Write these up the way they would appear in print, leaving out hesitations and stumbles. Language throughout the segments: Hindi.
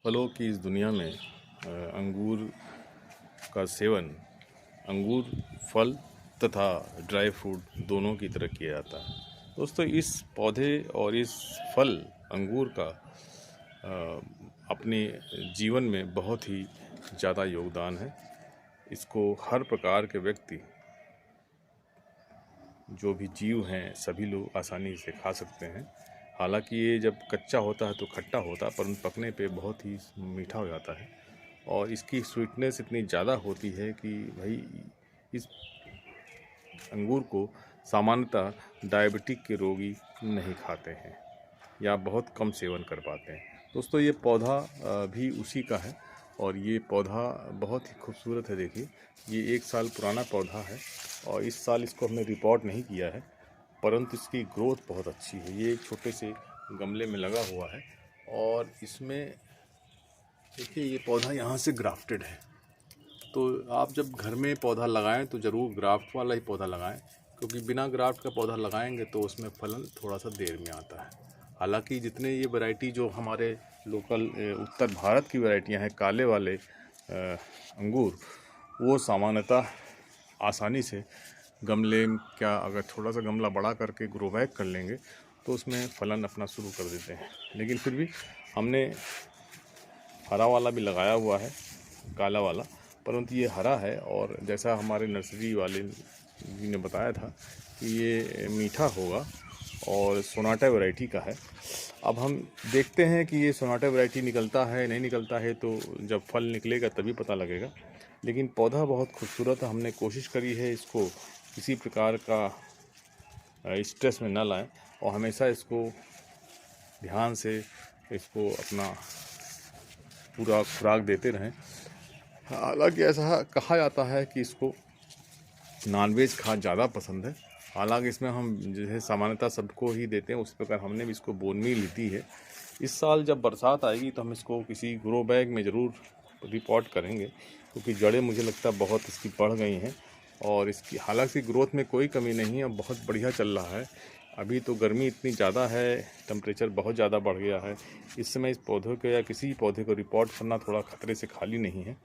फलों की इस दुनिया में अंगूर का सेवन अंगूर फल तथा ड्राई फ्रूट दोनों की तरह किया जाता है। दोस्तों, इस पौधे और इस फल अंगूर का अपने जीवन में बहुत ही ज़्यादा योगदान है। इसको हर प्रकार के व्यक्ति, जो भी जीव हैं, सभी लोग आसानी से खा सकते हैं। हालांकि ये जब कच्चा होता है तो खट्टा होता है, परंतु पकने पे बहुत ही मीठा हो जाता है और इसकी स्वीटनेस इतनी ज़्यादा होती है कि भाई इस अंगूर को सामान्यतः डायबिटिक के रोगी नहीं खाते हैं या बहुत कम सेवन कर पाते हैं। दोस्तों, ये पौधा भी उसी का है और ये पौधा बहुत ही खूबसूरत है। देखिए, ये 1 साल पुराना पौधा है और इस साल इसको हमने रिपोर्ट नहीं किया है, परंतु इसकी ग्रोथ बहुत अच्छी है। ये एक छोटे से गमले में लगा हुआ है और इसमें देखिए, ये पौधा यहाँ से ग्राफ्टेड है। तो आप जब घर में पौधा लगाएं तो ज़रूर ग्राफ्ट वाला ही पौधा लगाएं, क्योंकि बिना ग्राफ्ट का पौधा लगाएंगे तो उसमें फलन थोड़ा सा देर में आता है। हालांकि जितने ये वैरायटी जो हमारे लोकल उत्तर भारत की वैरायटियां हैं, काले वाले अंगूर, वो सामान्यतः आसानी से गमले क्या अगर थोड़ा सा गमला बड़ा करके ग्रो बैग कर लेंगे तो उसमें फलन अपना शुरू कर देते हैं। लेकिन फिर भी हमने हरा वाला भी लगाया हुआ है, काला वाला, परंतु ये हरा है और जैसा हमारे नर्सरी वाले जी ने बताया था कि ये मीठा होगा और सोनाटा वैरायटी का है। अब हम देखते हैं कि ये सोनाटा वैरायटी निकलता है नहीं निकलता है, तो जब फल निकलेगा तभी पता लगेगा। लेकिन पौधा बहुत खूबसूरत है। हमने कोशिश करी है इसको किसी प्रकार का स्ट्रेस में न लाएं और हमेशा इसको ध्यान से इसको अपना पूरा खुराक देते रहें। हालांकि ऐसा कहा जाता है कि इसको नॉनवेज खाना ज़्यादा पसंद है। हालांकि इसमें हम जैसे सामान्यतः सबको ही देते हैं, उस प्रकार हमने भी इसको बोन मील दी है। इस साल जब बरसात आएगी तो हम इसको किसी ग्रो बैग में ज़रूर रिपोर्ट करेंगे, क्योंकि जड़ें मुझे लगता है बहुत इसकी बढ़ गई हैं और इसकी हालांकि ग्रोथ में कोई कमी नहीं है, बहुत बढ़िया चल रहा है। अभी तो गर्मी इतनी ज़्यादा है, टेम्परेचर बहुत ज़्यादा बढ़ गया है। इस समय इस पौधे को या किसी पौधे को रिपोर्ट करना थोड़ा खतरे से खाली नहीं है।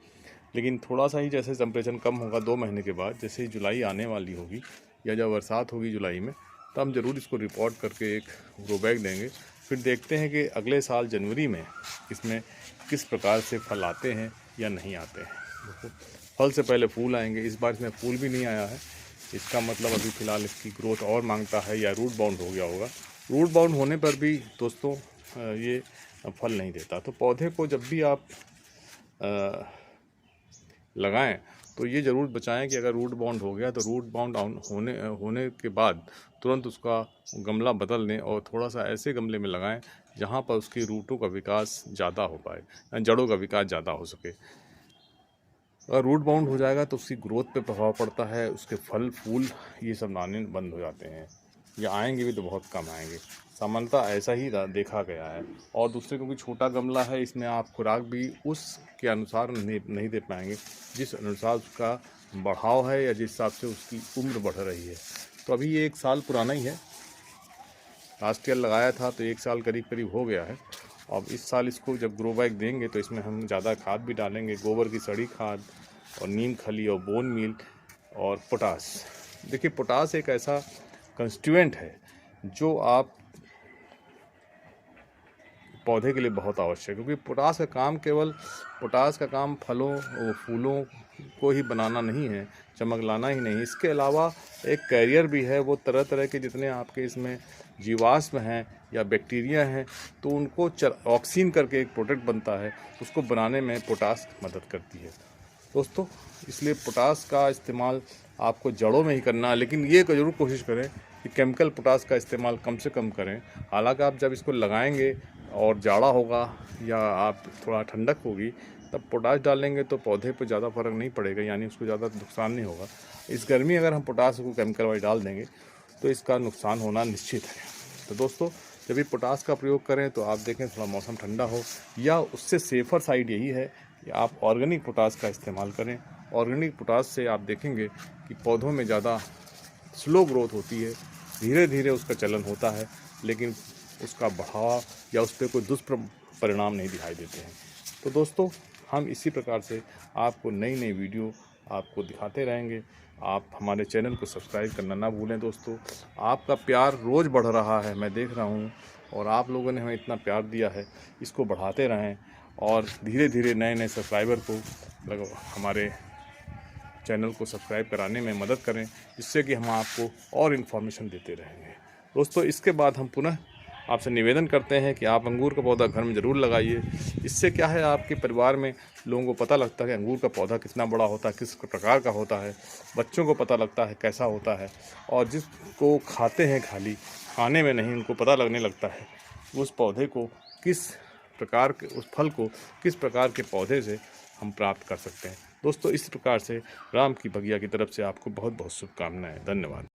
लेकिन थोड़ा सा ही जैसे टेम्परेचर कम होगा 2 महीने के बाद, जैसे ही जुलाई आने वाली होगी या जब बरसात होगी जुलाई में, तब हम ज़रूर इसको रिपोर्ट करके एक ग्रो बैग देंगे। फिर देखते हैं कि अगले साल जनवरी में इसमें किस प्रकार से फल आते हैं या नहीं आते हैं। फल से पहले फूल आएंगे। इस बार इसमें फूल भी नहीं आया है, इसका मतलब अभी फ़िलहाल इसकी ग्रोथ और मांगता है या रूट बाउंड हो गया होगा। रूट बाउंड होने पर भी दोस्तों ये फल नहीं देता। तो पौधे को जब भी आप लगाएं तो ये ज़रूर बचाएं कि अगर रूट बाउंड हो गया तो रूट बाउंड होने के बाद तुरंत उसका गमला बदल दें और थोड़ा सा ऐसे गमले में लगाएं जहां पर उसकी रूटों का विकास ज़्यादा हो पाए, जड़ों का विकास ज़्यादा हो सके। अगर रूट बाउंड हो जाएगा तो उसकी ग्रोथ पे प्रभाव पड़ता है, उसके फल फूल ये सब आने बंद हो जाते हैं या आएंगे भी तो बहुत कम आएंगे। सामान्यतः ऐसा ही देखा गया है। और दूसरे, क्योंकि छोटा गमला है, इसमें आप खुराक भी उसके अनुसार नहीं दे पाएंगे जिस अनुसार उसका बढ़ाव है या जिस हिसाब से उसकी उम्र बढ़ रही है। तो अभी ये 1 साल पुराना ही है, लास्ट ईयर लगाया था तो 1 साल करीब करीब हो गया है। अब इस साल इसको जब ग्रो बैग देंगे तो इसमें हम ज़्यादा खाद भी डालेंगे, गोबर की सड़ी खाद और नीम खली और बोन मील और पोटास। देखिए, पोटास एक ऐसा कंस्टिट्यूएंट है जो आप पौधे के लिए बहुत आवश्यक है, क्योंकि पोटास का काम फलों और फूलों को ही बनाना नहीं है, चमक लाना ही नहीं। इसके अलावा एक कैरियर भी है। वो तरह तरह के जितने आपके इसमें जीवाश्म हैं या बैक्टीरिया हैं, तो उनको ऑक्सीन करके एक प्रोडक्ट बनता है, उसको बनाने में पोटास मदद करती है दोस्तों। इसलिए पोटास का इस्तेमाल आपको जड़ों में ही करना है, लेकिन ये ज़रूर कोशिश करें कि केमिकल पोटास का इस्तेमाल कम से कम करें। हालांकि आप जब इसको लगाएंगे और जाड़ा होगा या आप थोड़ा ठंडक होगी तब पोटास डालेंगे तो पौधे पर ज़्यादा फर्क नहीं पड़ेगा, यानी उसको ज़्यादा नुकसान नहीं होगा। इस गर्मी अगर हम पोटास को केमिकल वाइज डाल देंगे तो इसका नुकसान होना निश्चित है। तो दोस्तों, जब भी पोटास का प्रयोग करें तो आप देखें थोड़ा मौसम ठंडा हो, या उससे सेफ़र साइड यही है कि आप ऑर्गेनिक पोटास का इस्तेमाल करें। ऑर्गेनिक पोटास से आप देखेंगे कि पौधों में ज़्यादा स्लो ग्रोथ होती है, धीरे धीरे उसका चलन होता है, लेकिन उसका बढ़ाव या उस पर कोई दुष्परिणाम नहीं दिखाई देते हैं। तो दोस्तों हम इसी प्रकार से आपको नई नई वीडियो आपको दिखाते रहेंगे। आप हमारे चैनल को सब्सक्राइब करना ना भूलें दोस्तों। आपका प्यार रोज़ बढ़ रहा है, मैं देख रहा हूँ, और आप लोगों ने हमें इतना प्यार दिया है, इसको बढ़ाते रहें और धीरे धीरे नए नए सब्सक्राइबर को हमारे चैनल को सब्सक्राइब कराने में मदद करें, जिससे कि हम आपको और इन्फॉर्मेशन देते रहेंगे। दोस्तों इसके बाद हम पुनः आपसे निवेदन करते हैं कि आप अंगूर का पौधा घर में ज़रूर लगाइए। इससे क्या है, आपके परिवार में लोगों को पता लगता है कि अंगूर का पौधा कितना बड़ा होता है, किस प्रकार का होता है, बच्चों को पता लगता है कैसा होता है, और जिसको खाते हैं खाली खाने में नहीं, उनको पता लगने लगता है उस पौधे को किस प्रकार के, उस फल को किस प्रकार के पौधे से हम प्राप्त कर सकते हैं। दोस्तों इस प्रकार से राम की बगिया की तरफ से आपको बहुत बहुत शुभकामनाएं। धन्यवाद।